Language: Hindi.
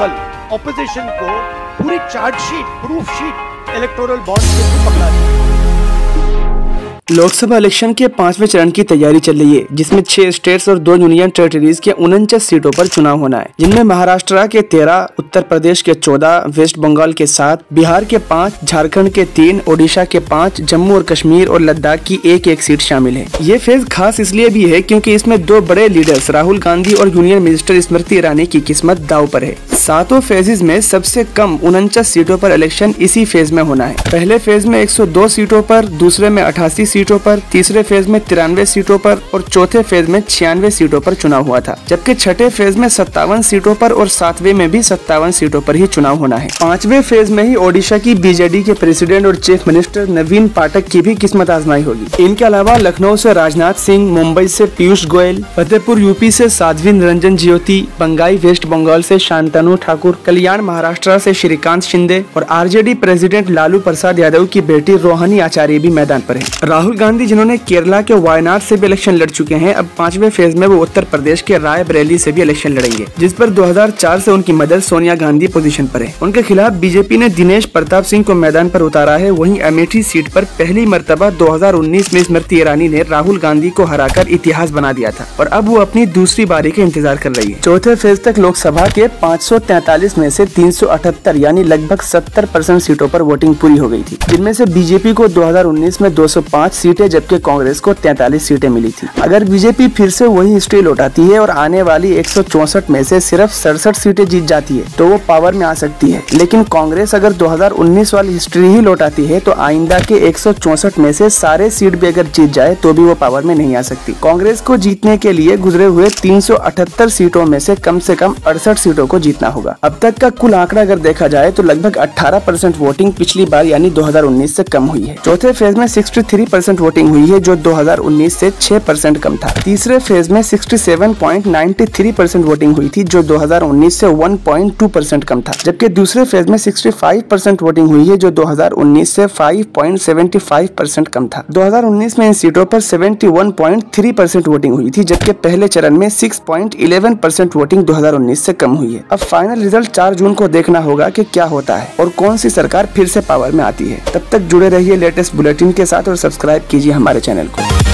कल ऑपोजिशन को पूरी chargesheet, proof sheet electoral bond से पकड़ा दिया। लोकसभा इलेक्शन के 5वें चरण की तैयारी चल रही है, जिसमें 6 स्टेट्स और 2 यूनियन टेरिटरीज के 49 सीटों पर चुनाव होना है, जिनमें महाराष्ट्र के 13, उत्तर प्रदेश के 14, वेस्ट बंगाल के 7, बिहार के 5, झारखंड के 3, ओडिशा के 5, जम्मू और कश्मीर और लद्दाख की एक सीट शामिल है। ये फेज खास इसलिए भी है क्योंकि इसमें 2 बड़े लीडर्स राहुल गांधी और यूनियन मिनिस्टर स्मृति ईरानी की किस्मत दांव पर है। 7 फेजेज में सबसे कम 49 सीटों पर इलेक्शन इसी फेज में होना है। पहले फेज में 102 सीटों पर, दूसरे में 88 सीटों पर, तीसरे फेज में 93 सीटों पर और चौथे फेज में 96 सीटों पर चुनाव हुआ था, जबकि छठे फेज में 57 सीटों पर और 7वें में भी 57 सीटों पर ही चुनाव होना है। 5वें फेज में ही ओडिशा की बीजेडी के प्रेसिडेंट और चीफ मिनिस्टर नवीन पाठक की भी किस्मत आजमाई होगी। इनके अलावा लखनऊ से राजनाथ सिंह, मुंबई से पीयूष गोयल, फतेहपुर यूपी से साध्वी निरंजन ज्योति, बंगाई वेस्ट बंगाल से शांतनु ठाकुर, कल्याण महाराष्ट्र से श्रीकांत शिंदे और आरजेडी प्रेसिडेंट लालू प्रसाद यादव की बेटी रोहिणी आचार्य भी मैदान पर है। राहुल गांधी जिन्होंने केरला के वायनाड से भी इलेक्शन लड़ चुके हैं, अब 5वें फेज में वो उत्तर प्रदेश के रायबरेली से भी इलेक्शन लड़ेंगे, जिस पर 2004 से उनकी मदर सोनिया गांधी पोजीशन पर है। उनके खिलाफ बीजेपी ने दिनेश प्रताप सिंह को मैदान पर उतारा है। वहीं अमेठी सीट पर पहली मर्तबा 2019 में स्मृति ईरानी ने राहुल गांधी को हराकर इतिहास बना दिया था और अब वो अपनी दूसरी बारी का इंतजार कर रही है। चौथे फेज तक लोकसभा के 543 में से 378 यानी लगभग 70% सीटों पर वोटिंग पूरी हो गई थी, जिनमें से बीजेपी को 2019 में 205 सीटें जबकि कांग्रेस को 43 सीटें मिली थी। अगर बीजेपी फिर से वही हिस्ट्री लौटाती है और आने वाली 164 में से सिर्फ 67 सीटें जीत जाती है तो वो पावर में आ सकती है, लेकिन कांग्रेस अगर 2019 वाली हिस्ट्री ही लौटाती है तो आइंदा के 164 में से सारे सीट भी अगर जीत जाए तो भी वो पावर में नहीं आ सकती। कांग्रेस को जीतने के लिए गुजरे हुए 378 सीटों में से कम 68 सीटों को जीतना होगा। अब तक का कुल आंकड़ा अगर देखा जाए तो लगभग 18% वोटिंग पिछली बार यानी 2019 से कम हुई है। चौथे फेज में 63% वोटिंग हुई है, जो 2019 से 6% कम था। तीसरे फेज में 67.93% वोटिंग हुई थी, जो 2019 से 1.2% कम था, जबकि दूसरे फेज में 65% वोटिंग हुई है, जो 2019 से 5.75% कम था। 2019 में इन सीटों पर 71.3% वोटिंग हुई थी, जबकि पहले चरण में 6.11% वोटिंग 2019 से कम हुई है। अब फाइनल रिजल्ट 4 जून को देखना होगा कि क्या होता है और कौन सी सरकार फिर से पावर में आती है। तब तक जुड़े रहिए लेटेस्ट बुलेटिन के साथ और सब्सक्राइब कीजिए हमारे चैनल को।